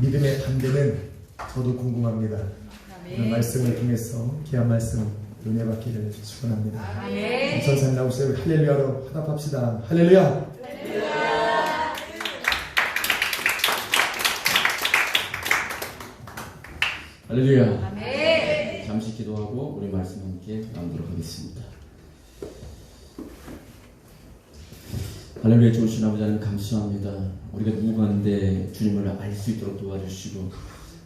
믿음의 반대는 저도 궁금합니다. 오늘 말씀을 통해서 귀한 말씀 은혜 받기를 축원합니다. 선생님 나오세요. 할렐루야로 화답합시다. 할렐루야. 할렐루야. 아멘. 잠시 기도하고 우리 말씀 함께 나누도록 하겠습니다. 할렐루야. 좋으신 아버지 하나님 감사합니다. 우리가 누구간데 주님을 알 수 있도록 도와주시고,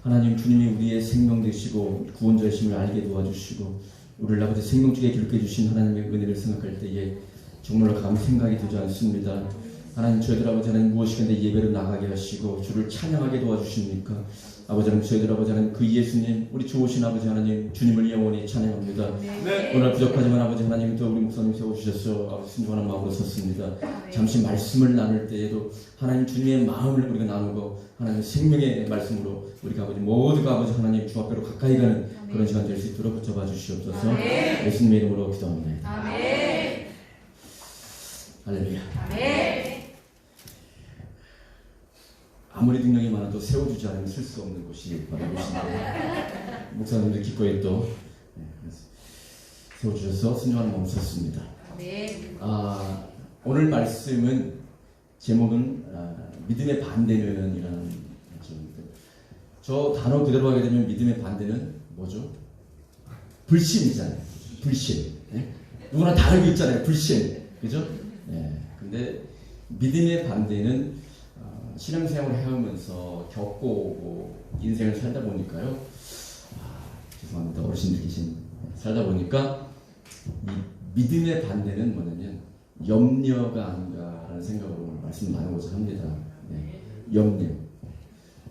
하나님 주님이 우리의 생명 되시고 구원자이심을 알게 도와주시고, 우리를 아버지 생명줄에 기록해 주신 하나님의 은혜를 생각할 때에 정말로 감히 생각이 되지 않습니다. 하나님 저희들 아버지 하나님 무엇이든지 예배로 나가게 하시고 주를 찬양하게 도와주십니까? 아버지 하나님 저희들 아버지 하나님 그 예수님 우리 좋으신 아버지 하나님 주님을 영원히 찬양합니다. 네. 오늘 부족하지만 아버지 하나님 또 우리 목사님 세워주셔서 아버지 순종하는 마음으로 섰습니다. 잠시 말씀을 나눌 때에도 하나님 주님의 마음을 우리가 나누고 하나님 생명의 말씀으로 우리가 아버지 모두가 아버지 하나님 주 앞으로 가까이 가는 그런 시간 될 수 있도록 붙잡아 주시옵소서. 예수님의 이름으로 기도합니다. 아멘. 할렐루야. 아멘. 아무리 능력이 많아도 세워주지 않으면 쓸 수 없는 곳이 바로 이곳인데 목사님들 기꺼이 또 세워주셔서 순종하는 마음을 썼습니다. 오늘 말씀은 제목은 믿음의 반대는 이라는 제목인데, 저 단어 그대로 하게 되면 믿음의 반대는 뭐죠? 불신이잖아요. 불신. 네? 누구나 다 알고 있잖아요. 불신. 그죠? 네. 근데 믿음의 반대는 신앙생활을 해오면서 겪고 오고 인생을 살다 보니까요. 죄송합니다. 어르신들 계신 살다 보니까 이 믿음의 반대는 뭐냐면 염려가 아닌가라는 생각으로 오늘 말씀 나누고자 합니다. 네. 염려.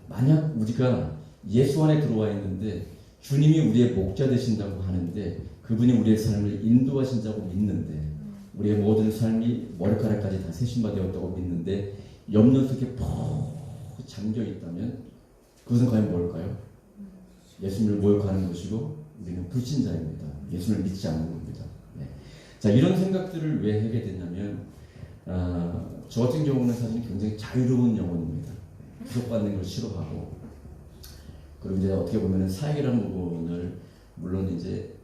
만약 우리가 예수 안에 들어와 있는데 주님이 우리의 목자 되신다고 하는데 그분이 우리의 삶을 인도하신다고 믿는데 우리의 모든 삶이 머리카락까지 다 세심바 되었다고 믿는데 염려 속에 푹 잠겨 있다면 그것은 과연 뭘까요? 예수님을 모욕하는 것이고 우리는 불신자입니다. 예수님을 믿지 않는 겁니다. 네. 자, 이런 생각들을 왜 하게 됐냐면 저 같은 경우는 사실 굉장히 자유로운 영혼입니다. 구속받는 걸 싫어하고, 그리고 이제 어떻게 보면은 사역이라는 부분을 물론 이제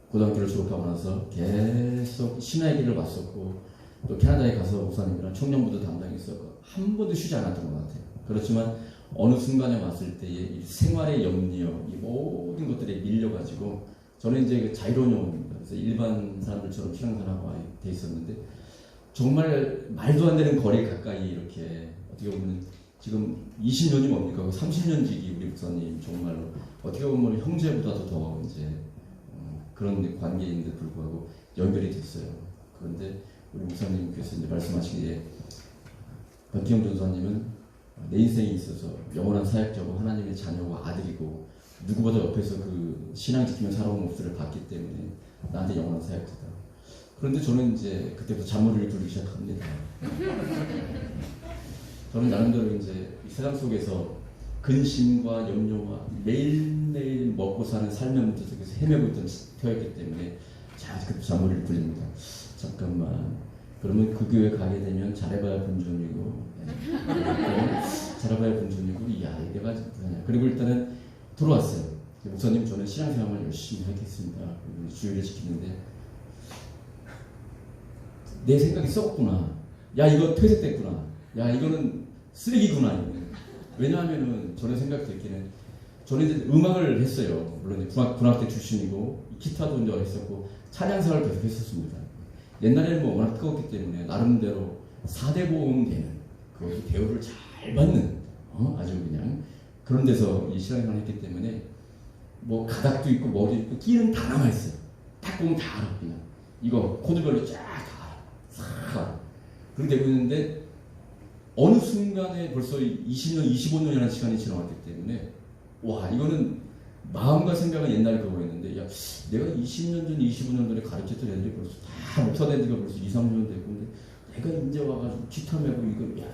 고등학교를 졸업하고 나서 계속 신화의 길을 왔었고 또 캐나다에 가서 목사님이랑 청년부도 담당했었고 한 번도 쉬지 않았던 것 같아요. 그렇지만 어느 순간에 왔을 때에 이 생활의 염려, 이 모든 것들에 밀려가지고 저는 이제 그 자유로운 영혼입니다. 그래서 일반 사람들처럼 신앙생활하고 돼 있었는데 정말 말도 안 되는 거리 가까이 이렇게 어떻게 보면 지금 20년이 뭡니까? 30년 지기 우리 목사님 정말로 어떻게 보면 형제보다도 더 이제 그런 관계인데 불구하고 연결이 됐어요. 그런데 우리 목사님께서 이제 말씀하시기에 권기영 전사님은 내 인생에 있어서 영원한 사역자고 하나님의 자녀고 아들이고 누구보다 옆에서 그 신앙 지키며 살아온 모습을 봤기 때문에 나한테 영원한 사역자다. 그런데 저는 이제 그때부터 잔머리를 굴리기 시작합니다. 저는 나름대로 이제 이 세상 속에서 근심과 염려와 매일매일 먹고 사는 삶의 문제 속에서 헤매고 있던 태였기 때문에 그때 잔머리를 굴립니다. 잠깐만, 그러면 그 교회 가게 되면 잘해봐야 본전이고 잘해봐야 본전이고 야 내가 뭐냐. 그리고 일단은 들어왔어요. 목사님 저는 신앙생활을 열심히 하겠습니다. 주의를 지키는데 내 생각이 썩구나. 야 이거 퇴색됐구나. 야 이거는 쓰레기구나. 왜냐하면은 저는 생각했기는 저는 이제 음악을 했어요. 물론 군악대 출신이고 기타도 이제 했었고 찬양사를 계속 했었습니다. 옛날에는 뭐 워낙 뜨겁기 때문에 나름대로 4대 보험 되는 그것도 대우를 잘 받는 아주 그냥 그런 데서 이 신앙생활을 했기 때문에 뭐 가닥도 있고 머리 있고 끼는 다 남아있어요. 딱 보면 다 알아. 그냥 이거 코드별로 쫙 다 알아. 그렇게 되고 있는데 어느 순간에 벌써 20년, 25년이라는 시간이 지나왔기 때문에 와 이거는 마음과 생각은 옛날에 그거였는데 야 내가 20년 전, 25년 전에 가르쳤던 애들이 벌써 다 목사 된 지가 벌써 2, 3년 되고 근데 내가 이제 와가지고 기타 메고 이거 야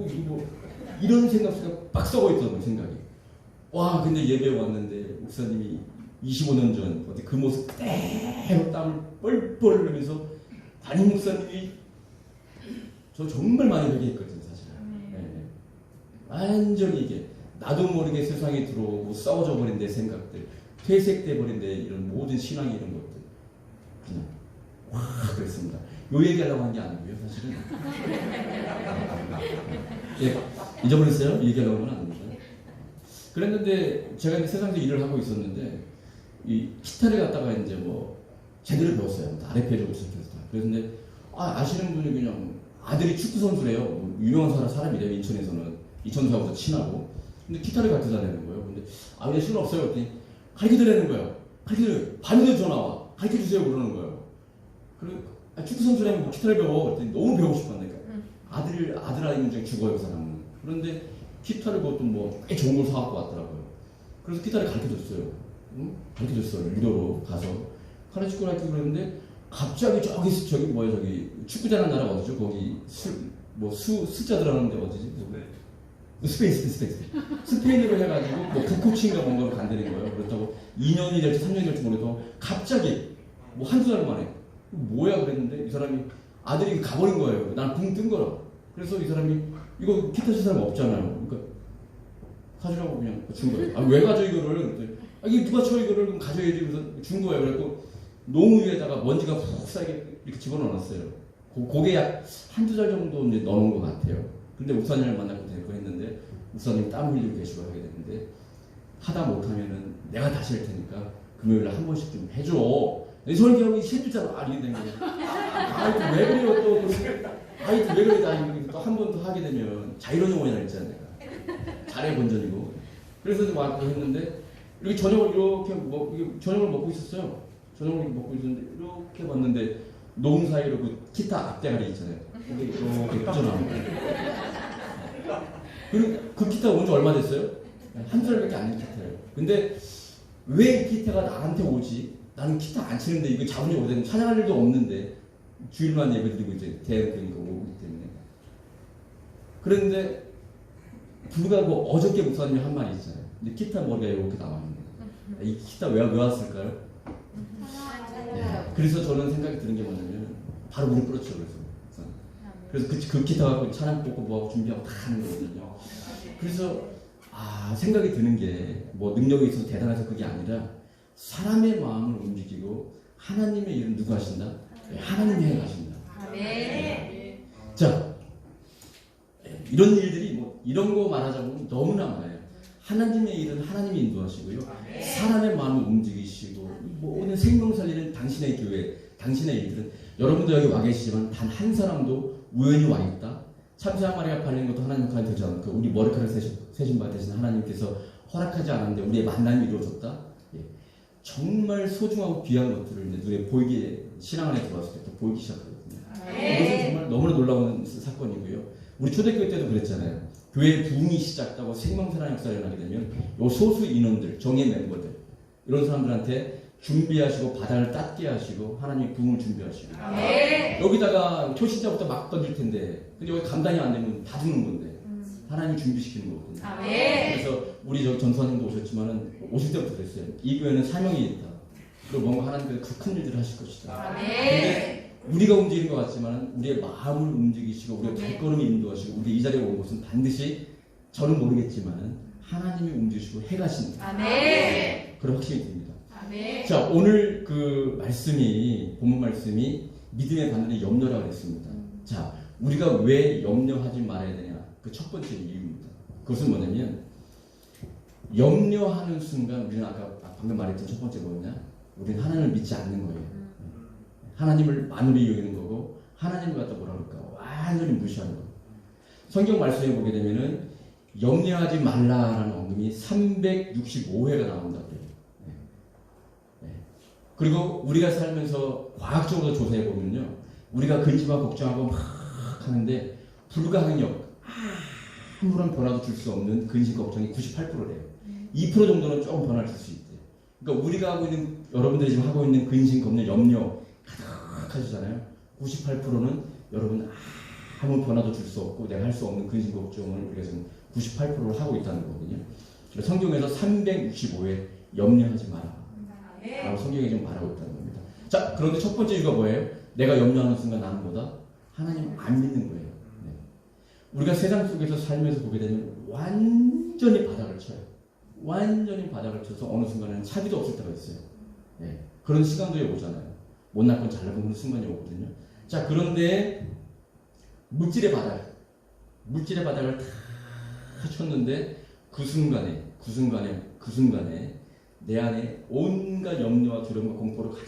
이거 이런 생각 속에 빡 썩어 있던 생각이. 와 근데 예배에 왔는데 목사님이 25년 전 어디 그 모습 그대로 땀을 뻘뻘 흘리면서 담임 목사님이 저 정말 많이 회개했거든요 사실은. 네. 완전히 이게 나도 모르게 세상에 들어오고 썩어져 버린 내 생각들, 퇴색돼 버린 내 이런 모든 신앙의 이런 것들 그냥 확 그랬습니다. 요 얘기하려고 한 게 아니고요, 사실은. 예, 잊어버렸어요? 이 얘기하려고 한 건 아닙니다. 그랬는데 제가 이제 세상에서 일을 하고 있었는데 이 기타를 갖다가 이제 뭐 제대로 배웠어요. 아랫배적으로 시작해서 다. 그런데 아시는 분이 그냥 아들이 축구 선수래요. 뭐 유명한 사람이래요. 인천사하고도 친하고. 근데 기타를 가르쳐 달라는 거예요. 근데 왜 시간 없어요? 그랬더니 가르쳐 달라는 거예요. 밤에도 전화 와. 가르쳐 주세요. 그러는 거예요. 그리고 축구 선수라면 뭐 기타를 배워. 그랬더니 너무 배우고 싶었는데 아들 아이는 중에 죽어요, 그 사람은. 그런데 기타를 그것도 뭐 꽤 좋은 걸 사갖고 왔더라고요. 그래서 기타를 가르쳐줬어요. 가르쳐줬어요. 유도로 가서 가르치고 그러는데 갑자기 저기 뭐야 저기 축구장한 나라 어디죠? 거기 숫자 들어가는데 어디지? 스페인으로 해가지고 뭐 북코치인가 뭔가로 간다는 거예요. 그렇다고 2년이 될지 3년이 될지 모르도 갑자기 뭐 한두 달 만에 뭐야 그랬는데 이 사람이 아들이 가버린 거예요. 난 붕 뜬 거라. 그래서 이 사람이 이거 기타 칠 사람 없잖아요. 그러니까 가져라고 그냥 준 거예요. 왜 가져 이거를? 그랬더니 이게 누가 쳐 이거를 그럼 가져야지. 그래서 준 거예요. 그래갖고 노무 위에다가 먼지가 푹 쌓이게 이렇게 집어넣었어요. 그게 약 한두 달 정도 이제 넣어놓은 것 같아요. 근데 우사님을 만나고 데리고 했는데 우사님 땀 흘리고 계시고 하게 되는데 하다 못하면은 내가 다시 할 테니까 금요일에 한 번씩 좀 해줘. 내 설교하기 힘들잖아. 이게 된 거예요. 왜 그래요 또. 왜 그래. 또 한 번 더 하게 되면 자이로니 원이라 했잖아 내가. 잘해 본전이고. 그래서 와서 했는데 이렇게 저녁을 저녁을 먹고 있었어요. 저녁을 먹고 있었는데 이렇게 봤는데 농 사이로 그 기타 앞대가리 있잖아요. 거기 이렇게 빠져나온 거예요. 그리고 그 기타 온 지 얼마 됐어요? 한 살밖에 안 된 기타예요. 근데 왜 이 기타가 나한테 오지? 나는 기타 안 치는데 이거 잡은 지 오래됐는데 찬양할 일도 없는데 주일만 예배 드리고 이제 대학교니까 오기 때문에. 그런데 불구하고 어저께 목사님이 한 말이 있잖아요. 근데 기타 머리가 이렇게 나왔는데 이 기타 왜 왔을까요? 네. 그래서 저는 생각이 드는 게 뭐냐면 바로 무릎 꿇었죠. 그래서 그 기타 갖고 찬양 뽑고 뭐하고 준비하고 다 하는 거거든요. 그래서 생각이 드는 게 뭐 능력이 있어서 대단해서 그게 아니라 사람의 마음을 움직이고 하나님의 일은 누가 하신다? 하나님이 해 가신다. 네. 자, 이런 일들이 뭐 이런 거 말하자면 너무나 많아요. 하나님의 일은 하나님이 인도하시고요. 사람의 마음을 움직이시고 모든 생명 살리는 당신의 교회, 당신의 일들은 여러분도 여기 와 계시지만 단 한 사람도 우연히 와 있다. 참새 한 마리가 팔리는 것도 하나님 칸에 되지 않고 우리 머리카락 세신 바 되신 하나님께서 허락하지 않았는데 우리의 만남이 이루어졌다. 예. 정말 소중하고 귀한 것들을 이제 눈에 보이게 신앙 안에 들어왔을 때 또 보이기 시작하거든요. 이것은 정말 너무나 놀라운 사건이고요. 우리 초대교회 때도 그랬잖아요. 교회 부흥이 시작하고 생명사랑 역사를 일어나게 되면 요 소수 인원들, 정예 멤버들 이런 사람들한테 준비하시고 바다를 닦게 하시고 하나님의 부흥을 준비하시고 여기다가 초신자부터 막 던질 텐데 근데 여기 감당이 안 되면 다 죽는 건데 하나님이 준비시키는 거거든요. 그래서 우리 전사님도 오셨지만은 오실 때부터 그랬어요. 이 교회는 사명이 있다. 그리고 뭔가 하나님께서 그 큰 일들을 하실 것이다. 근데 우리가 움직이는 것 같지만 우리의 마음을 움직이시고 우리의 발걸음을 인도하시고 우리 이 자리에 온 것은 반드시 저는 모르겠지만은 하나님이 움직이시고 해가신다. 그런 확신이 듭니다. 자, 오늘 그 말씀이 본문 말씀이 믿음의 바늘에 염려라고 했습니다. 자, 우리가 왜 염려하지 말아야 되냐? 그 첫 번째 이유입니다. 그것은 뭐냐면 염려하는 순간 우리는 아까 방금 말했던 첫 번째 뭐냐? 우리는 하나님을 믿지 않는 거예요. 하나님을 만으로 여기는 거고 하나님을 갖다 뭐라 그럴까? 완전히 무시하는 거. 성경 말씀에 보게 되면은 염려하지 말라라는 언급이 365회가 나온다 그래요. 그리고 우리가 살면서 과학적으로 조사해 보면요, 우리가 근심하고 걱정하고 막 하는데 불가항력, 아무런 변화도 줄 수 없는 근심 걱정이 98%래요. 2% 정도는 조금 변화를 줄 수 있대요. 그러니까 우리가 하고 있는, 여러분들이 지금 하고 있는 근심, 걱정, 염려 가득하시잖아요. 98%는 여러분 아무 변화도 줄 수 없고 내가 할 수 없는 근심 걱정을 우리가 지금 98%를 하고 있다는 거거든요. 성경에서 365회 염려하지 마라 라고 성경이 지금 말하고 있다는 겁니다. 자, 그런데 첫 번째 이유가 뭐예요? 내가 염려하는 순간 나는 뭐다? 하나님 안 믿는 거예요. 우리가 세상 속에서 살면서 보게 되면 완전히 바닥을 쳐요. 완전히 바닥을 쳐서 어느 순간에는 차비도 없을 때가 있어요. 예. 그런 시간도 오잖아요. 못날 건 잘나고 그런 순간이 오거든요. 자, 그런데 물질의 바닥을 다 쳤는데 그 순간에 내 안에 온갖 염려와 두려움과 공포를 가득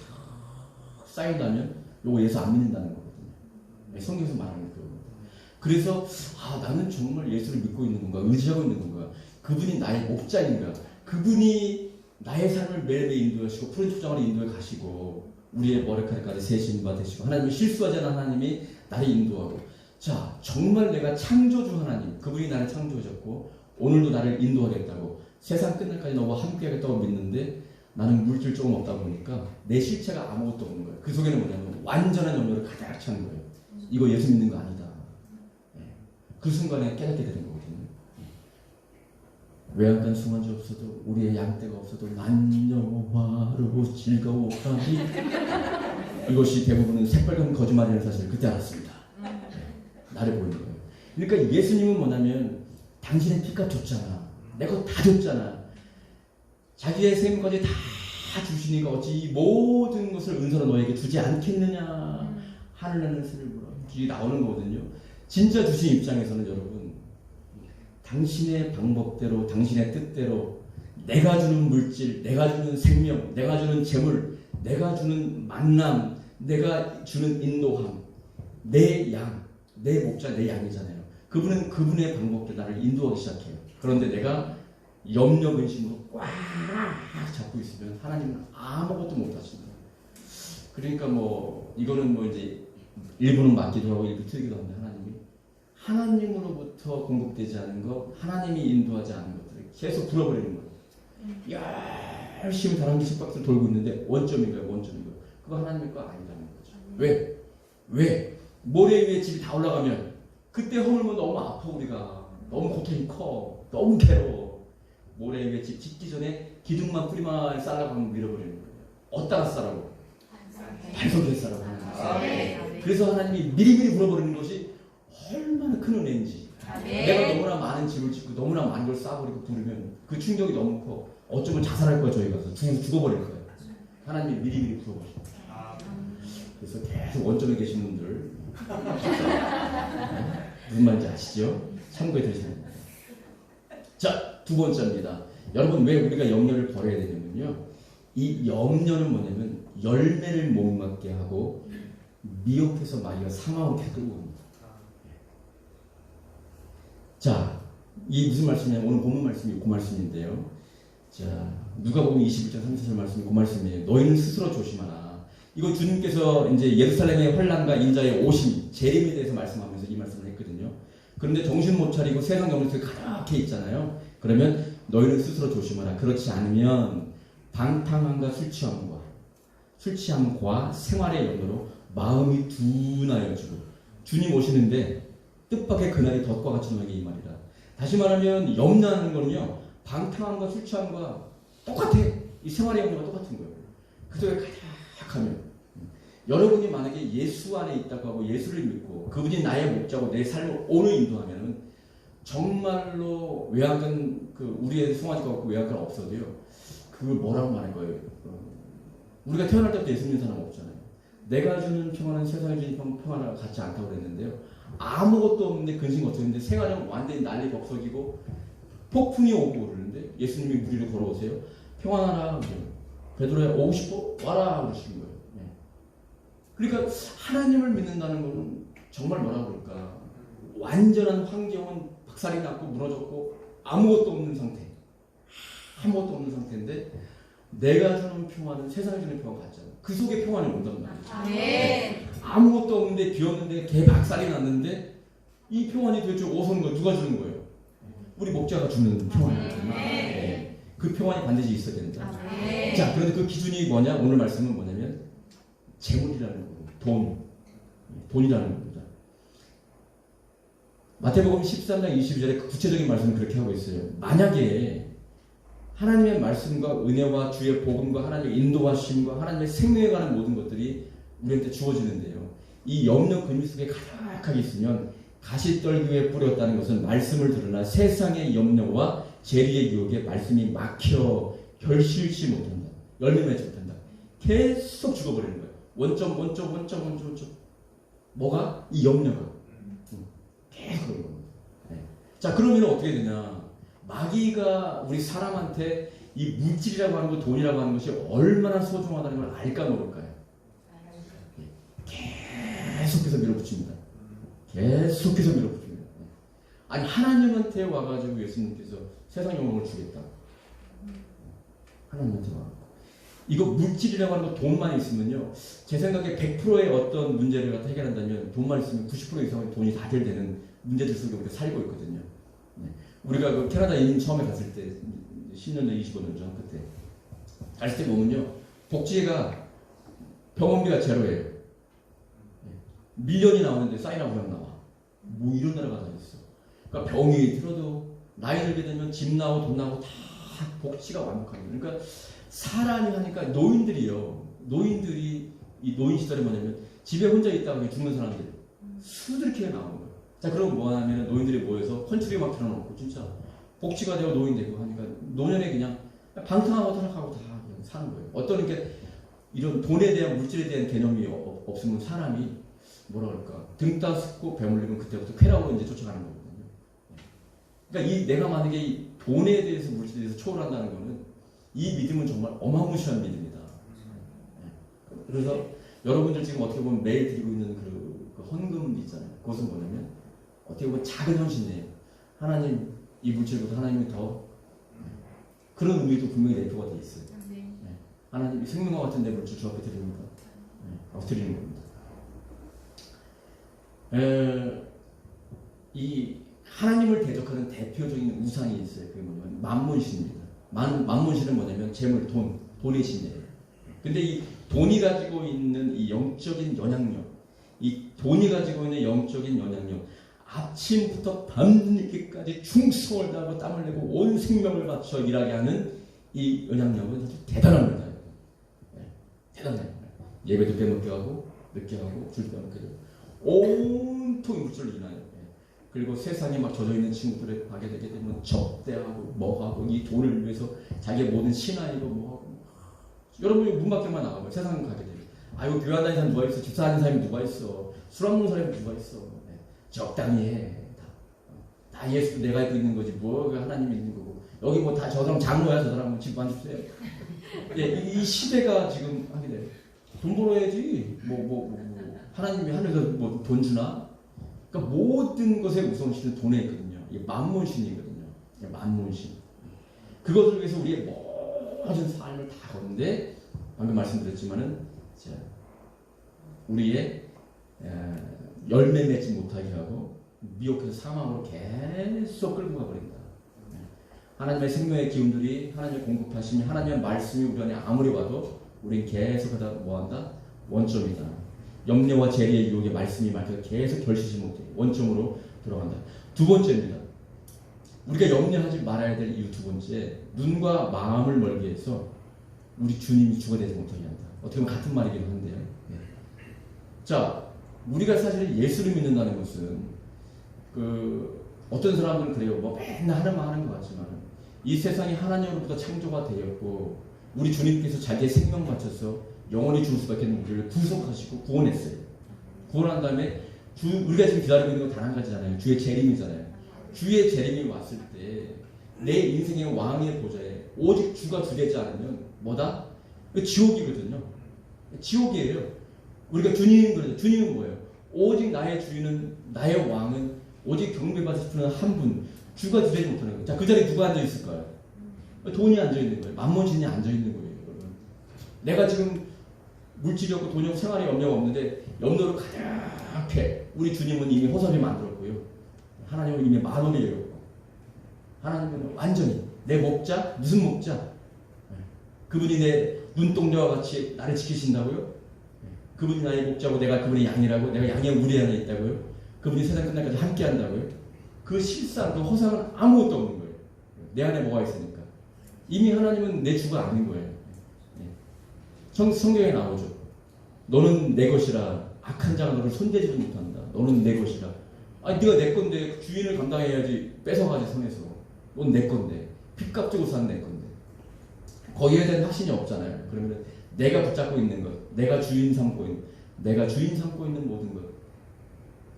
쌓인다면 요거 예수 안 믿는다는 거거든요. 성경에서 말하는 거거든요. 그래서 나는 정말 예수를 믿고 있는 건가, 의지하고 있는 건가, 그분이 나의 목자인가, 그분이 나의 삶을 매일매일 인도하시고 푸른 초장으로 인도해 가시고 우리의 머리카락까지 세신 바 되시고 하나님이 실수하지 않은 하나님이 나를 인도하고, 자, 정말 내가 창조주 하나님, 그분이 나를 창조하셨고 오늘도 나를 인도하겠다고, 세상 끝날까지 너와 함께하겠다고 믿는데 나는 물질 조금 없다 보니까 내 실체가 아무것도 없는 거예요. 그 속에는 뭐냐면 완전한 염려를 가득 찬 거예요. 이거 예수 믿는 거 아니다. 그 순간에 깨닫게 되는 거거든요. 외양간 수만지 없어도 우리의 양떼가 없어도 만영화로 즐거워하니 이것이 대부분은 새빨간 거짓말이라는 사실을 그때 알았습니다. 나를 보이는 거예요. 그러니까 예수님은 뭐냐면 당신의 피값 줬잖아. 내 거 다 줬잖아. 자기의 생명까지 다 주시니까 어찌 이 모든 것을 은사로 너에게 주지 않겠느냐. 하늘나는 스를 물어. 뒤에 나오는 거거든요. 진짜 주신 입장에서는 여러분, 당신의 방법대로, 당신의 뜻대로 내가 주는 물질, 내가 주는 생명, 내가 주는 재물, 내가 주는 만남, 내가 주는 인도함, 내 양, 내 목자, 내 양이잖아요. 그분은 그분의 방법대로 나를 인도하기 시작해요. 그런데 내가 염려 근심으로 꽉 잡고 있으면 하나님은 아무것도 못 하십니다. 그러니까 이거는 이제 일부는 맞기도 하고 일부 틀리기도 합니다. 하나님으로부터 공급되지 않은 것, 하나님이 인도하지 않은 것들을 계속 불어버리는 거예요. 열심히 다람쥐 식박스를 돌고 있는데 원점인가요? 그거 하나님의 거 아니라는 거죠. 왜? 모래 위에 집이 다 올라가면 그때 허물면 너무 아파. 우리가 너무 고통이 커, 너무 괴로워. 모래 위에 집 짓기 전에 기둥만 뿌리만 쌀라고 하면 밀어버리는 거예요. 어디다가 싸라고? 발석에 싸라고 하는 거예요. 그래서 하나님이 미리미리 물어버리는 것이 얼마나 큰 은혜인지. 내가 너무나 많은 집을 짓고 너무나 많은 걸 쌓아버리고 부르면 그 충격이 너무 커. 어쩌면 자살할 거야. 저희 가서 죽어버릴 거예요. 하나님이 미리미리 풀어보십니다. 그래서 계속 원점에 계신 분들 무슨 말인지 아시죠? 참고해 주시면 됩니다. 자, 두 번째입니다. 여러분, 왜 우리가 염려를 버려야 되냐면요, 이 염려는 뭐냐면 열매를 못 맞게 하고 미혹해서 마귀가 사망을 끌고 옵니다. 자, 이 무슨 말씀이냐면 오늘 본문 말씀이 그 말씀인데요. 자, 누가복음 21장 34절 말씀이 그 말씀이에요. 너희는 스스로 조심하라. 이거 주님께서 이제 예루살렘의 환난과 인자의 오심, 재림에 대해서 말씀하면서 이 말씀을 했거든요. 그런데 정신 못 차리고 세상 염려에 가득해 있잖아요. 그러면 너희는 스스로 조심하라. 그렇지 않으면 방탕함과 술 취함과 생활의 염려로 마음이 둔하여지고, 주님 오시는데 뜻밖의 그날이 덫과 같이 너에게 이 말이다. 다시 말하면 염려하는 거는요, 방탕함과 술 취함과 똑같아. 이 생활의 염려가 똑같은 거예요. 그 속에 가득하면, 여러분이 만약에 예수 안에 있다고 하고 예수를 믿고 그분이 나의 목자고 내 삶을 오늘 인도하면은 정말로 외양간 우리의 송아지가 없고 외양간 없어도요, 그걸 뭐라고 말할 거예요? 우리가 태어날 때부터 예수 믿는 사람 없잖아요. 내가 주는 평안은 세상에 주는 평안과 같지 않다고 그랬는데요. 아무것도 없는데 근심 없었는데 생활은 완전히 난리 법석이고 폭풍이 오고 그러는데 예수님이 무리로 걸어오세요. 평안하라. 베드로야 오고 싶어? 와라 그러시는 거예요. 그러니까 하나님을 믿는다는 것은 정말 뭐라 그럴까, 완전한 환경은 박살이 났고 무너졌고 아무것도 없는 상태인데 내가 주는 평화는 세상에 주는 평화 같잖아요. 그 속에 평화는 온단 말이죠. 아무것도 없는데 비었는데 개 박살이 났는데 이 평안이 도대체 어디서 오는 거예요? 누가 주는 거예요? 우리 목자가 주는 평안이잖아요. 그 평안이 반드시 있어야 된다. 자, 그런데 그 기준이 뭐냐? 오늘 말씀은 뭐냐면 재물이라는 거예요. 돈이라는 겁니다. 마태복음 13장 22절에 그 구체적인 말씀을 그렇게 하고 있어요. 만약에 하나님의 말씀과 은혜와 주의 복음과 하나님의 인도하심과 하나님의 생명에 관한 모든 것들이 우리한테 주어지는데요, 이 염려 근심 속에 가득하게 있으면 가시떨기에 뿌렸다는 것은 말씀을 들으나 세상의 염려와 재리의 유혹에 말씀이 막혀 결실치 못한다. 열매 맺지 못한다. 계속 죽어버리는 거예요. 원점. 뭐가? 이 염려가. 계속 그런 겁니다. 네. 자, 그러면 어떻게 되냐. 마귀가 우리 사람한테 이 물질이라고 하는 것, 돈이라고 하는 것이 얼마나 소중하다는 걸 알까 모를까요? 계속해서 밀어붙입니다. 계속해서 밀어붙입니다. 아니, 하나님한테 와가지고 예수님께서 세상 영광을 주겠다. 하나님한테 와. 이거 물질이라고 하는 거 돈만 있으면요. 제 생각에 100%의 어떤 문제를 갖다 해결한다면 돈만 있으면 90% 이상의 돈이 다 해결되는 문제들 속에 우리가 살고 있거든요. 네. 우리가 그 캐나다 이민 처음에 갔을 때 10년 전, 25년 전 그때 갔을 때 보면요. 복지가 병원비가 제로예요. 네. 밀ион이 나오는데 사인하고 그냥 나와. 뭐 이런 나라가 다 있어. 그러니까 병이 들어도 나이 들게 되면 집 나오고 돈 나오고 다 복지가 완벽합니다. 그러니까 사람이 하니까 노인들이 이 노인 시절에 뭐냐면 집에 혼자 있다가 죽는 사람들 수두룩하게 나오는 거예요. 자, 그럼 뭐 하냐면 노인들이 모여서 컨트리 막 틀어놓고 진짜 복지가 되고 노인 되고 하니까 노년에 그냥 방탕하고 타락하고 다 그냥 사는 거예요. 어떤 게 이런 돈에 대한 물질에 대한 개념이 없으면 사람이 뭐라 그럴까 등 따스고 배물리면 그때부터 쾌락으로 이제 쫓아가는 거거든요. 그러니까 이 내가 만약에 이 돈에 대해서 물질에 대해서 초월한다는 거는 이 믿음은 정말 어마무시한 믿음이다. 그래서 여러분들 지금 어떻게 보면 매일 드리고 있는 그 헌금 있잖아요. 그것은 뭐냐면 어떻게 보면 작은 헌신이에요. 하나님 이 물질보다 하나님이 더 그런 의미도 분명히 내포가 돼 있어요. 네. 하나님 생명과 같은 내 물질 주 앞에 드립니다. 드리는 겁니다. 이 하나님을 대적하는 대표적인 우상이 있어요. 그게 뭐냐면 만문신입니다. 만문신은 뭐냐면 재물, 돈의 신이에요. 근데 이 돈이 가지고 있는 이 영적인 영향력, 이 돈이 가지고 있는 영적인 영향력, 아침부터 밤늦게까지 충성을 다하고 땀을 내고 온 생명을 바쳐 일하게 하는 이 영향력은 아주 대단합니다. 네, 대단해요. 예배도 빼먹게 하고, 늦게 하고, 줄 때 먹게 되고, 온통 물질을 인하여. 그리고 세상에 막 젖어있는 친구들을 가게 되게 되면 접대하고 뭐하고 이 돈을 위해서 자기의 모든 신앙이고 뭐하고 여러분이 문 밖에만 나가면 세상 가게 돼요. 아유 교회 안 다니는 사람 누가 있어? 집사 하는 사람이 누가 있어? 술 안 먹는 사람이 누가 있어? 네. 적당히 해. 다 예수 내가 입고 있는 거지 뭐 하나님이 있는 거고 여기 뭐 다 저 사람 장로야 저 사람 집 안 주세요. 네, 이 시대가 지금 하게 돼요. 돈 벌어야지 뭐 하나님이 하늘에서 뭐 돈 주나? 그러니까 모든 것의 우선신은 돈에 있거든요. 이게 만문신이거든요. 만문신. 그것을 위해서 우리의 모든 삶을 다 거는데 방금 말씀드렸지만은 우리의 열매 맺지 못하게 하고 미혹해서 사망으로 계속 끌고 가버립니다. 하나님의 생명의 기운들이 하나님의 공급하심이 하나님의 말씀이 우리 안에 아무리 와도 우리는 계속하다 뭐한다? 원점이다. 염려와 재리의 유혹에 말씀이 막혀서 계속 결실치 못해 원점으로 들어간다. 두 번째입니다. 우리가 염려하지 말아야 될 이유 두 번째, 눈과 마음을 멀게 해서 우리 주님이 주가 되지 못하게 한다. 어떻게 보면 같은 말이기도 한데요. 네. 자, 우리가 사실 예수를 믿는다는 것은 어떤 사람들은 그래요. 뭐 맨날 하는 말 하는 것 같지만 이 세상이 하나님으로부터 창조가 되었고 우리 주님께서 자기의 생명 바쳐서 영원히 죽을 수밖에 없는 우리를 구속하시고 구원했어요. 구원한 다음에 우리가 지금 기다리고 있는 건 단 한 가지잖아요. 주의 재림이잖아요. 주의 재림이 왔을 때 내 인생의 왕의 보좌에 오직 주가 주되지 않으면 뭐다? 지옥이거든요. 지옥이에요. 우리가 주님 그러죠. 주님은 뭐예요? 오직 나의 주인은 나의 왕은 오직 경배받을 수 있는 한 분. 주가 주되지 못하는 거예요. 자, 그 자리에 누가 앉아 있을까요? 돈이 앉아 있는 거예요. 만몬신이 앉아 있는 거예요. 여러분. 내가 지금 물질이 없고 돈이 없고 생활에 염려가 없는데 염려를 가득해. 우리 주님은 이미 호섭이 만들었고요. 하나님은 이미 만원을 열었고 하나님은 완전히 내 목자? 무슨 목자? 그분이 내 눈동자와 같이 나를 지키신다고요? 그분이 나의 목자고 내가 그분의 양이라고? 내가 양의 우리 안에 있다고요? 그분이 세상 끝날까지 함께 한다고요? 그 실상, 그 허상은 아무것도 없는 거예요. 내 안에 뭐가 있으니까. 이미 하나님은 내 주가 아닌 거예요. 성경에 나오죠. 너는 내 것이라 악한 자가 너를 손대지도 못한다. 너는 내 것이라. 아니 네가 내 건데 주인을 감당해야지. 뺏어가지 손에서. 넌 내 건데. 핏값 주고 산 내 건데. 거기에 대한 확신이 없잖아요. 그러면 내가 붙잡고 있는 것, 내가 주인 삼고 있는 모든 것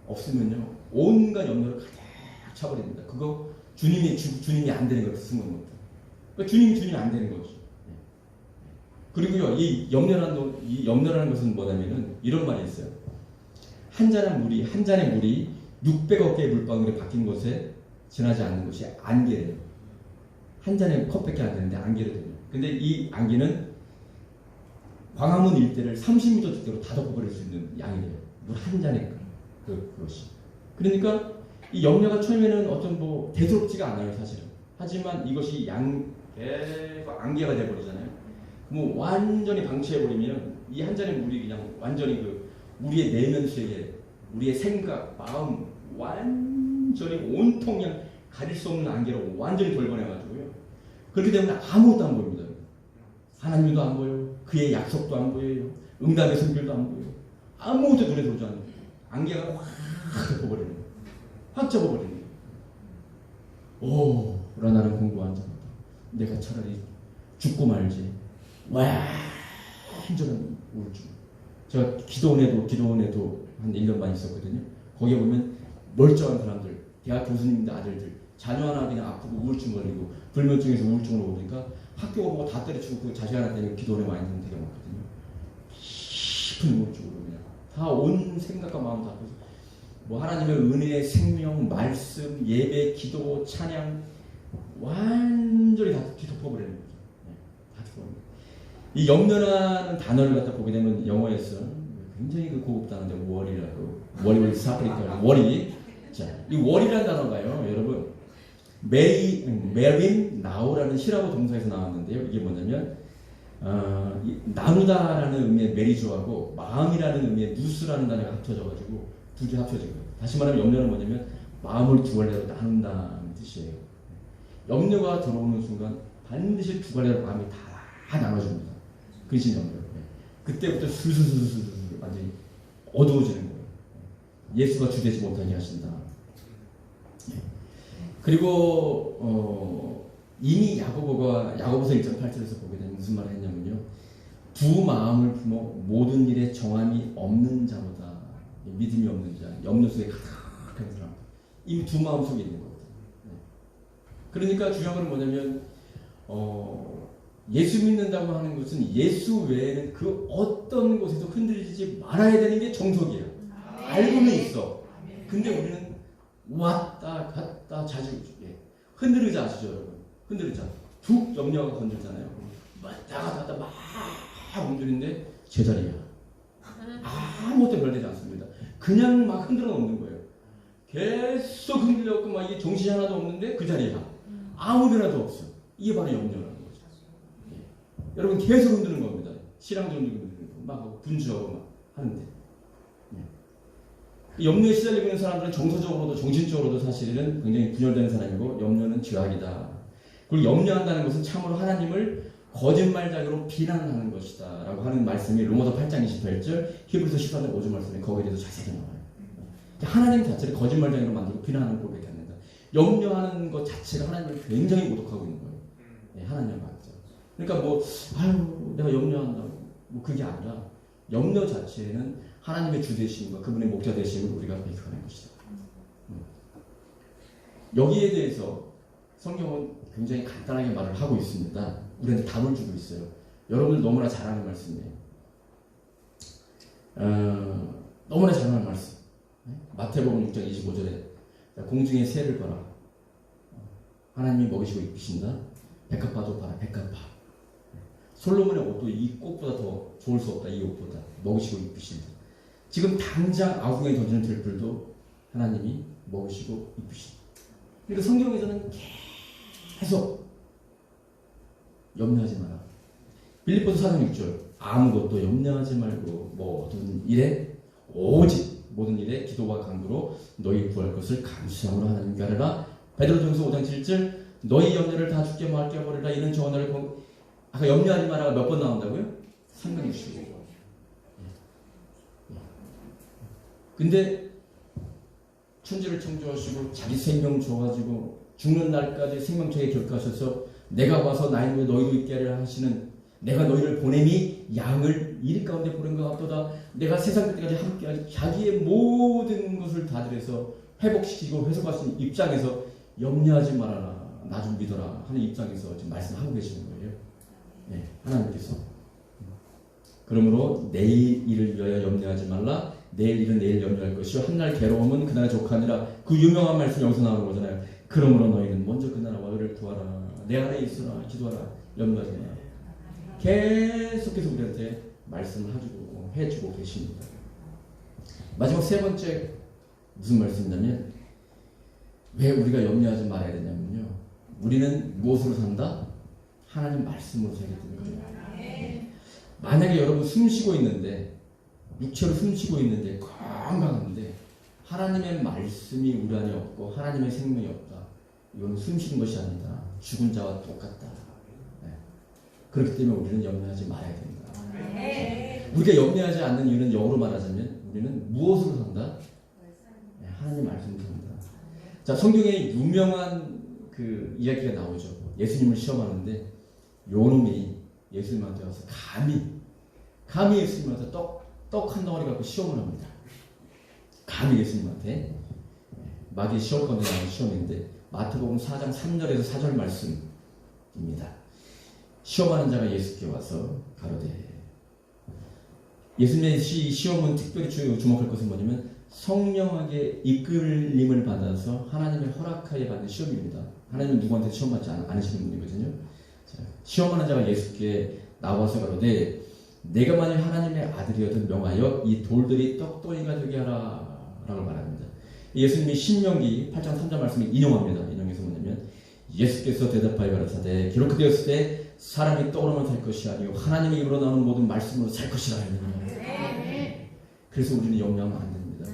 없으면요 온갖 염려를 가득 차버립니다. 그거 주님이 안 되는 거예요. 쓴 것부터. 그러니까 주님이 안 되는 거죠. 그리고요 이 염려라는 것은 뭐냐면은 이런 말이 있어요. 한 잔의 물이 600억 개의 물방울에 바뀐 것에 지나지 않는 것이 안개래요. 한 잔의 컵밖에 안 되는데 안개로 돼요. 근데 이 안개는 광화문 일대를 30m 두께로 다 덮어버릴 수 있는 양이래요. 물 한 잔에 그것이. 그러니까 이 염려가 처음에는 어떤 뭐 대수롭지가 않아요, 사실은. 하지만 이것이 계속 안개가 돼버리잖아요. 뭐 완전히 방치해버리면 이 한 잔의 물이 그냥 완전히 우리의 내면 세계, 우리의 생각, 마음 완전히 온통 그냥 가릴 수 없는 안개로 완전히 돌변해가지고요. 그렇게 되면 아무것도 안 보입니다. 하나님도 안 보여요. 그의 약속도 안 보여요. 응답의 성결도 안 보여요. 아무것도 눈에 들어오지 않아요. 안개가 확 덮어버리는 거예요. 확 접어버리는 거예요. 오, 그러나 나는 공부한 자다. 내가 차라리 죽고 말지. 완전한 우울증. 제가 기도원에도 한 1년 반 있었거든요. 거기에 보면 멀쩡한 사람들, 대학 교수님들 아들들, 자녀 하나 그냥 아프고 우울증 걸리고 불면증에서 우울증으로 오니까 학교 오고 다 때려치고 그 자식 하나 때문에 기도원에 많이 있는 되게 많거든요. 깊은 우울증으로 그냥 다 온 생각과 마음 다 아프고 뭐 하나님의 은혜, 생명, 말씀, 예배, 기도, 찬양 완전히 다 뒤덮어버리는 거죠. 다 덮어버리는 거죠. 이 염려라는 단어를 갖다 보게 되면 영어에서 굉장히 고급 단어인데 월이라고 월이 사프리카 월이 자, 이 월이라는 단어가요 여러분 메린 나우라는 히라보 동사에서 나왔는데요. 이게 뭐냐면 나누다라는 의미의 메리조하고 마음이라는 의미의 누스라는 단어가 합쳐져가지고 두 개 합쳐진 거예요. 다시 말하면 염려는 뭐냐면 마음을 두 갈래로 나눈다는 뜻이에요. 염려가 들어오는 순간 반드시 두 갈래로 마음이 다 나눠집니다. 그것이 염려. 그때부터 슬슬슬슬 완전히 어두워지는 거예요. 예수가 주되지 못하게 하신다. 그리고 이미 야고보서 1.8절에서 보게 되면 무슨 말을 했냐면요. 두 마음을 품어 모든 일에 정함이 없는 자보다 믿음이 없는 자, 염려 속에 가득한 사람. 이미 두 마음 속에 있는 거거든요. 그러니까 중요한 건 뭐냐면 예수 믿는다고 하는 것은 예수 외에는 그 어떤 곳에도 흔들리지 말아야 되는 게 정석이에요. 알고는 있어. 근데 우리는 왔다 갔다 자주 흔들리지 않으시죠, 여러분? 흔들리지 않아. 툭 염려가 건들잖아요. 왔다 갔다 막 움직이는데 제자리야. 아무것도 별되지 않습니다. 그냥 막 흔들어 놓는 거예요. 계속 흔들려고 막 이게 정신이 하나도 없는데 그 자리야. 아무 변화도 없어. 이게 바로 염려라는 거죠. 여러분 계속 흔드는 겁니다. 신앙적으로 흔드는 거. 막 분주하고 막 하는데. 염려에 시달리고 있는 사람들은 정서적으로도 정신적으로도 사실은 굉장히 분열되는 사람이고 염려는 죄악이다. 그리고 염려한다는 것은 참으로 하나님을 거짓말자기로 비난하는 것이다 라고 하는 말씀이 로마서 8장 28절 히브리서 14장 5절 말씀에 거기에 대해서 자세히 나와요. 하나님 자체를 거짓말자기로 만들고 비난하는 꼴밖에 안 된다. 염려하는 것 자체가 하나님을 굉장히 모독하고 있는 거예요. 네, 하나님 맞죠. 그러니까 내가 염려한다고 그게 아니라 염려 자체는 하나님의 주 되심과 그분의 목자 되심을 우리가 배격하는 것이다. 여기에 대해서 성경은 굉장히 간단하게 말을 하고 있습니다. 우리한테 답을 주고 있어요. 여러분들 너무나 잘 아는 말씀이에요. 너무나 잘 아는 말씀. 마태복음 6장 25절에 공중의 새를 봐라. 하나님이 먹이시고 입히신다. 백합화도 봐라. 백합화. 솔로몬의 옷도 이 꽃보다 더 좋을 수 없다. 이 옷보다 먹이시고 입히신다. 지금 당장 아궁에 던지는 들불도 하나님이 먹이시고 입히신다. 그러니까 성경에서는 계속 염려하지 마라. 빌립보서 4장 6절 아무것도 염려하지 말고 모든 일에 오직 모든 일에 기도와 간구로 너희 구할 것을 감사함으로 하나님께 아뢰라. 베드로전서 5장 7절 너희 염려를 다 주께 맡겨버리라. 이는 저 오늘을 아까 염려하지 마라가 몇 번 나온다고요? 365번. 근데 천지를 창조하시고 자기 생명 줘가지고 죽는 날까지 생명책에 기록하셔서 내가 와서 나의 눈에 너희도 있게 하려 하시는 내가 너희를 보냄이 양을 이리 가운데 보낸 것 같도다. 내가 세상 끝까지 함께하지 자기의 모든 것을 다 들여서 회복시키고 회복하시는 입장에서 염려하지 말아라. 나 좀 믿어라 하는 입장에서 지금 말씀하고 계시는 거예요. 네, 하나님께서. 그러므로 내일 일을 위하여 염려하지 말라. 내일 일은 내일 염려할 것이요 한날 괴로움은 그날의 족하니라. 그 유명한 말씀이 여기서 나오는 거잖아요. 그러므로 너희는 먼저 그 나라와 의를 구하라. 내 안에 있으라. 기도하라. 염려하지 마라. 계속해서 우리한테 말씀을 해주고 계십니다. 마지막 세 번째 무슨 말씀이냐면 왜 우리가 염려하지 말아야 되냐면요. 우리는 무엇으로 산다? 하나님 말씀으로 살기 때문에. 만약에 여러분 숨쉬고 있는데 육체로 숨쉬고 있는데 건강한데 하나님의 말씀이 우리 안에 없고 하나님의 생명이 없다. 이건 숨쉬는 것이 아니다. 죽은 자와 똑같다. 네. 그렇기 때문에 우리는 염려하지 말아야 됩니다. 우리가 염려하지 않는 이유는 영어로 말하자면 우리는 무엇으로 산다? 네, 하나님 말씀으로 산다. 자, 성경에 유명한 그 이야기가 나오죠. 예수님을 시험하는데 요놈이 예수님한테 와서 감히 예수님한테 떡 한 덩어리 갖고 시험을 합니다. 감히 예수님한테. 마귀 시험 가운데 나오는 시험인데 마태복음 4장 3절에서 4절 말씀입니다. 시험하는 자가 예수께 와서 가로되. 예수님의 시험은 특별히 주목할 것은 뭐냐면 성령에게 이끌림을 받아서 하나님의 허락하에 받는 시험입니다. 하나님은 누구한테 시험 받지 않으시는 분이거든요. 자, 시험하는 자가 예수께 나와서 가로되 내가 만일 하나님의 아들이어든 명하여 이 돌들이 떡덩이가 되게 하라 라고 말합니다. 예수님이 신명기 8장 3절 말씀을 인용합니다. 인용해서 뭐냐면 예수께서 대답하여 가라사대 기록되었을 때 사람이 떡으로만 살 것이 아니요 하나님의 입으로 나오는 모든 말씀으로 살 것이라 하느니라. 그래서 우리는 염려하면 안 됩니다.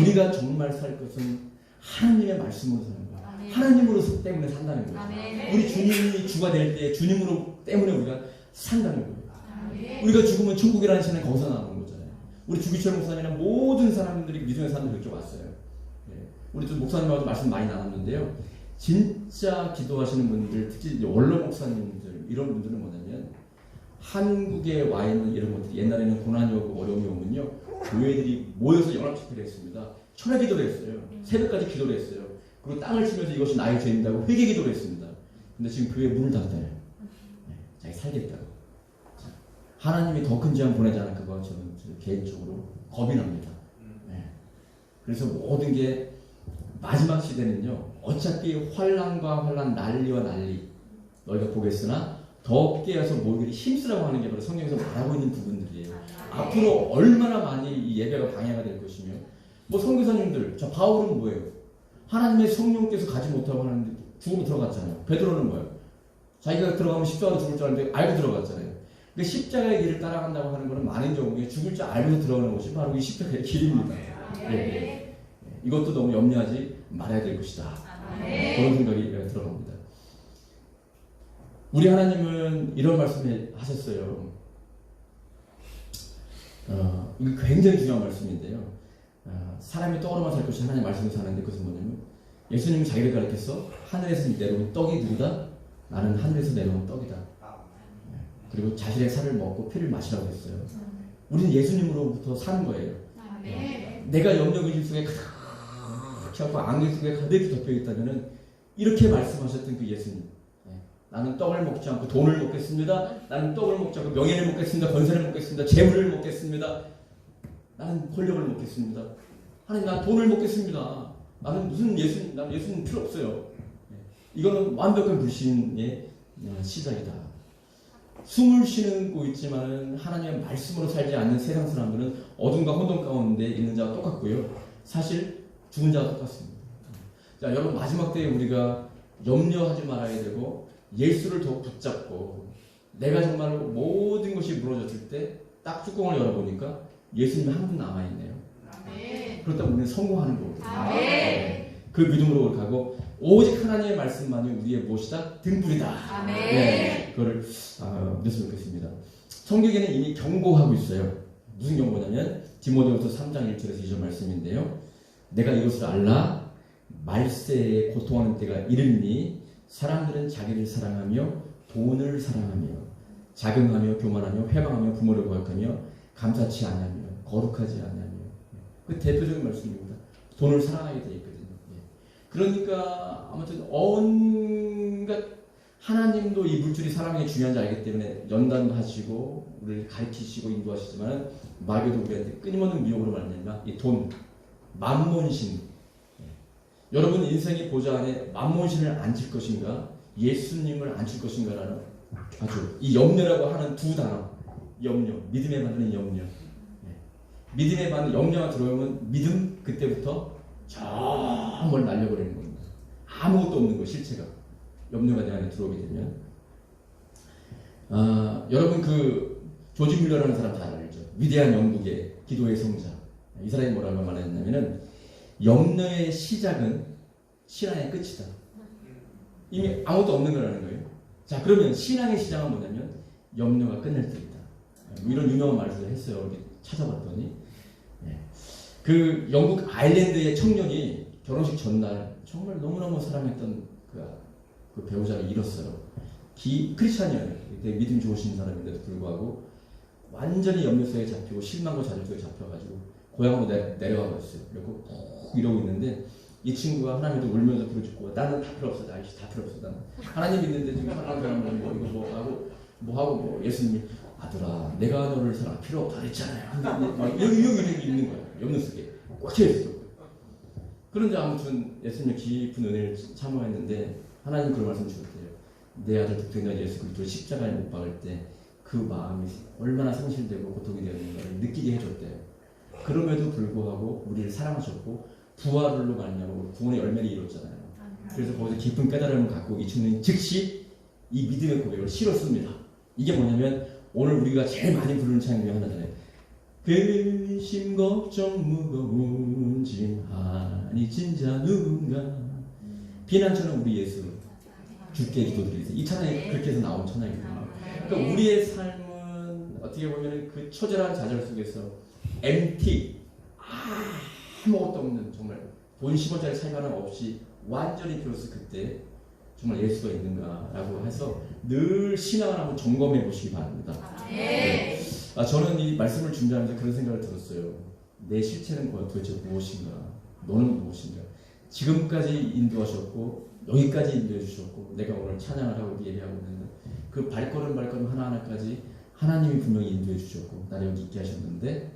우리가 정말 살 것은 하나님의 말씀으로 사는 거예요. 하나님으로 때문에 산다는 거예요. 우리 주님이 주가 될 때 주님으로 때문에 우리가 산다는 거예요. 우리가 죽으면 천국이라는 신은 거기서 나오는 거잖아요. 우리 주기철 목사님이나 모든 사람들이 믿음의 사람들 그렇게 왔어요. 우리 또 목사님하고 말씀 많이 나눴는데요. 진짜 기도하시는 분들, 특히 원로 목사님들 이런 분들은 뭐냐면 한국에 와 있는 이런 것들이 옛날에는 고난이 오고 어려움이 오면요 교회들이 모여서 연합 집회를 했습니다. 철회 기도를 했어요. 새벽까지 기도를 했어요. 그리고 땅을 치면서 이것이 나의 죄인다고 회개 기도를 했습니다. 근데 지금 교회 문을 닫았잖아요. 자기 살겠다고. 하나님이 더 큰 재앙 보내지 않을까 저는 개인적으로 겁이 납니다. 그래서 모든 게 마지막 시대는요 어차피 환난과 환난 난리와 난리 너희가 보겠으나 더 깨어서 모이기를 힘쓰라고 하는 게 바로 성경에서 말하고 있는 부분들이에요. 앞으로 얼마나 많이 이 예배가 방해가 될 것이며 뭐 선교사님들 저 바울은 뭐예요? 하나님의 성령께서 가지 못하고 하는데 죽으로 들어갔잖아요. 베드로는 뭐예요? 자기가 들어가면 십자가로 죽을 줄 알았는데 알고 들어갔잖아요. 그 십자가의 길을 따라간다고 하는 것은 많은 경우에 죽을 줄 알면서 들어가는 것이 바로 이 십자가의 길입니다. 네. 이것도 너무 염려하지 말아야 될 것이다. 그런 생각이 들어갑니다. 우리 하나님은 이런 말씀을 하셨어요. 이거 굉장히 중요한 말씀인데요. 사람이 떡으로만 살 것이 하나님 말씀을 사는데 그것은 뭐냐면 예수님이 자기를 가르쳐서 하늘에서 내려온 떡이 누구다? 나는 하늘에서 내려온 떡이다. 그리고 자신의 살을 먹고 피를 마시라고 했어요. 우리는 예수님으로부터 사는 거예요. 내가 염려의심 속에 가득히 하고 안개 속에 가득히 덮여 있다면 이렇게 말씀하셨던 그 예수님. 나는 떡을 먹지 않고 돈을 먹겠습니다. 나는 떡을 먹지 않고 명예를 먹겠습니다. 권세를 먹겠습니다. 재물을 먹겠습니다. 나는 권력을 먹겠습니다. 하나님 나는 돈을 먹겠습니다. 나는 무슨 예수님, 나는 예수님 필요 없어요. 이거는 완벽한 불신의 시작이다. 숨을 쉬고 있지만 하나님의 말씀으로 살지 않는 세상 사람들은 어둠과 혼돈 가운데 있는 자와 똑같고요. 사실 죽은 자와 똑같습니다. 자, 여러분 마지막 때에 우리가 염려하지 말아야 되고 예수를 더욱 붙잡고 내가 정말 모든 것이 무너졌을 때 딱 뚜껑을 열어보니까 예수님이 한 분 남아있네요. 그렇다면 우리는 성공하는 거거든요. 그 믿음으로 가고 오직 하나님의 말씀만이 우리의 무엇이다? 등불이다. 네, 그거를 믿었으면 좋겠습니다. 성경에는 이미 경고하고 있어요. 무슨 경고냐면 디모데후서 3장 1절에서 2절 말씀인데요. 내가 이것을 알라 말세에 고통하는 때가 이르니 사람들은 자기를 사랑하며 돈을 사랑하며 자긍하며 교만하며 회방하며 부모를 고약하며 감사치 아니하며 거룩하지 아니하며 그 대표적인 말씀입니다. 돈을 사랑하게 되어 있거든요. 그러니까 아무튼 온갖 하나님도 이 물질이 사람에게 중요한지 알기 때문에 연단도 하시고 우리를 가르치시고 인도하시지만 마귀도 우리한테 끊임없는 미혹으로 말미암아 이 돈, 만몬신. 여러분 인생의 보좌 안에 만몬신을 앉힐 것인가 예수님을 앉힐 것인가라는 아주 이 염려라고 하는 두 단어, 염려, 믿음에 받는 염려. 믿음에 받는 염려가 들어오면 믿음 그때부터 저 멀리 날려버리는 겁니다. 아무것도 없는 거 실체가 염려가 내 안에 들어오게 되면 여러분 그 조지 뮬러라는 사람 잘 알죠. 위대한 영국의 기도의 성자. 이 사람이 뭐라고 말했냐면은 염려의 시작은 신앙의 끝이다. 이미 아무것도 없는 거라는 거예요. 자 그러면 신앙의 시작은 뭐냐면 염려가 끝날 때 있다. 뭐 이런 유명한 말을 했어요. 이렇게 찾아봤더니 그 영국 아일랜드의 청년이 결혼식 전날 정말 너무너무 사랑했던 그 배우자를 잃었어요. 크리스찬이에요. 되게 믿음 좋으신 사람인데도 불구하고 완전히 염려 속에 잡히고 실망과 좌절 속에 잡혀가지고 고향으로 내려가 버렸어요. 그리고 이러고 있는데 이 친구가 하나님도 울면서 부르짖고 나는 다 필요 없어. 나 이제 다 필요 없어. 나는 하나님 있는데 지금 사랑하는 사람은 뭐 이거 뭐 하고 뭐 예수님이 아들아 내가 너를 사랑 필요 없다 그랬잖아요. 막 여기 있는 거야. 염려 속에 꽉 차 있어. 그런데 아무튼 예수님의 깊은 은혜를 참여했는데 하나님 그런 말씀 주셨대요. 내 아들 독생자 예수 그리스도를 십자가에 못 박을 때 그 마음이 얼마나 상실되고 고통이 되었는가를 느끼게 해줬대요. 그럼에도 불구하고 우리를 사랑하셨고 부활로 말미암아 구원의 열매를 이뤘잖아요. 그래서 거기서 깊은 깨달음을 갖고 이 친구는 즉시 이 믿음의 고백을 실었습니다. 이게 뭐냐면 오늘 우리가 제일 많이 부르는 찬양 중에 하나잖아요. 근심 걱정 무거운 짐 하니 진짜 누군가 비난처럼 우리 예수 주께 기도드리세요. 이 찬양이 그렇게 해서 나온 찬양이거든요. 그러니까 우리의 삶은 어떻게 보면 그 처절한 좌절 속에서 empty 아무것도 없는 정말 돈 10원짜리 차이가 하나 없이 완전히 비로소 그때 정말 예수가 있는가라고 해서 늘 신앙을 한번 점검해 보시기 바랍니다. 네. 저는 이 말씀을 준비하면서 그런 생각을 들었어요. 내 실체는 도대체 무엇인가? 너는 무엇인가? 지금까지 인도하셨고 여기까지 인도해 주셨고 내가 오늘 찬양을 하고 예배하고 있는데 그 발걸음 하나하나까지 하나님이 분명히 인도해 주셨고 나를 여기 있게 하셨는데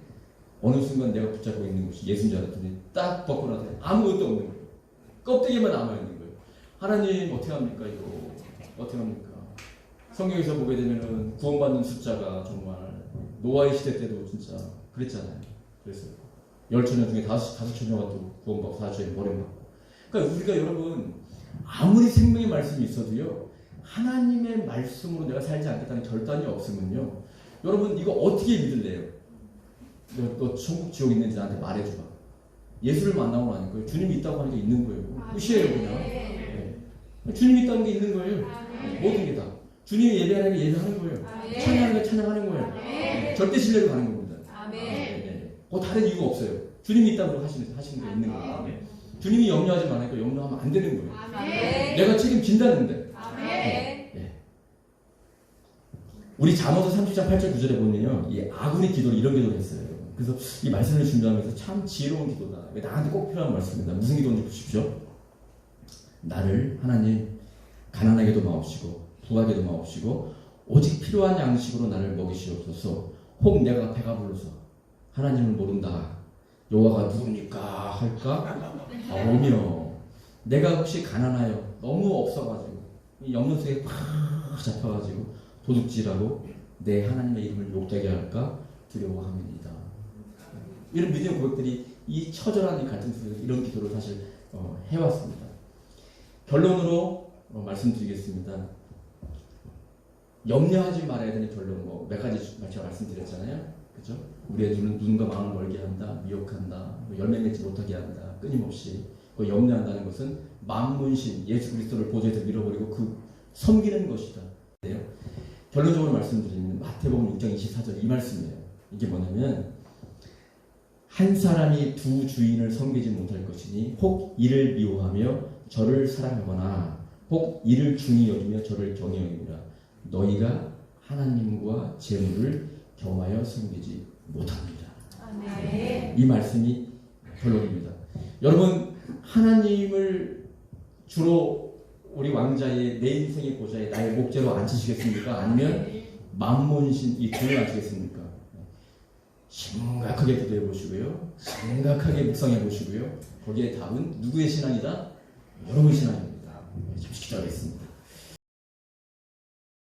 어느 순간 내가 붙잡고 있는 것이 예수인 줄 알았더니 딱 벗고 나서 아무것도 없는 거예요. 껍데기만 남아있는 거예요. 하나님 어떻게 합니까 이거? 어떻게 합니까? 성경에서 보게 되면은 구원받는 숫자가 정말 노아의 시대 때도 진짜 그랬잖아요. 그래서 10처녀 중에 5처녀가 또 구원받고 4처녀 버림받고. 그러니까 우리가 여러분 아무리 생명의 말씀이 있어도요 하나님의 말씀으로 내가 살지 않겠다는 결단이 없으면요 여러분 이거 어떻게 믿을래요? 너 천국 지옥 있는지 나한테 말해줘봐. 예수를 만나고 나니까 거예요. 주님이 있다고 하니까 있는 거예요. 끝이에요 그냥. 네. 주님이 있다는 게 있는 거예요. 모든 게 다. 주님이 예배하는 게 예배하는 거예요. 찬양하는 게 찬양하는 거예요. 절대 신뢰로 가는 겁니다. 다른 이유가 없어요. 주님이 있다고 하시는 게 있는 거예요. 주님이 염려하지 말라니까 염려하면 안 되는 거예요. 내가 책임진다는데. 우리 잠언서 30장 8절 9절에 보면요, 이 아군의 기도를 이런 기도를 했어요. 그래서 이 말씀을 준비하면서 참 지혜로운 기도다. 나한테 꼭 필요한 말씀입니다. 무슨 기도인지 보십시오. 나를 하나님 가난하게도 마옵시고 부하게도 마옵시고 오직 필요한 양식으로 나를 먹이시옵소서. 혹 내가 배가 불러서 하나님을 모른다. 여호와가 누굽니까 할까? 오며 내가 혹시 가난하여 너무 없어가지고 이 염려 속에 팍 잡혀가지고 도둑질하고 내 하나님의 이름을 욕되게 할까 두려워합니다. 이런 믿음의 고백들이 이 처절한 이 갈등 속에서 이런 기도를 사실 해왔습니다. 결론으로 말씀드리겠습니다. 염려하지 말아야 되는 결론 몇 가지 제가 말씀드렸잖아요. 그죠? 우리의 눈은 눈과 마음을 멀게 한다, 미혹한다, 열매 맺지 못하게 한다, 끊임없이. 그 염려한다는 것은 만문신 예수 그리스도를 보좌에서 밀어버리고 그 섬기는 것이다. 결론적으로 말씀드리면 마태복음 6장 24절 이 말씀이에요. 이게 뭐냐면 한 사람이 두 주인을 섬기지 못할 것이니 혹 이를 미워하며 저를 사랑하거나 혹 이를 중히 여기며 저를 경히 여기라. 너희가 하나님과 재물을 겸하여 섬기지 못합니다. 이 말씀이 결론입니다. 여러분, 하나님을 주로 우리 왕자의 내 인생의 보좌에 나의 목재로 앉히시겠습니까? 아니면 만몬신 이 돈을 앉히겠습니까? 심각하게 기도해 보시고요. 심각하게 묵상해 보시고요. 거기에 답은 누구의 신앙이다? 여러분 신앙입니다. 잠시 기도하겠습니다.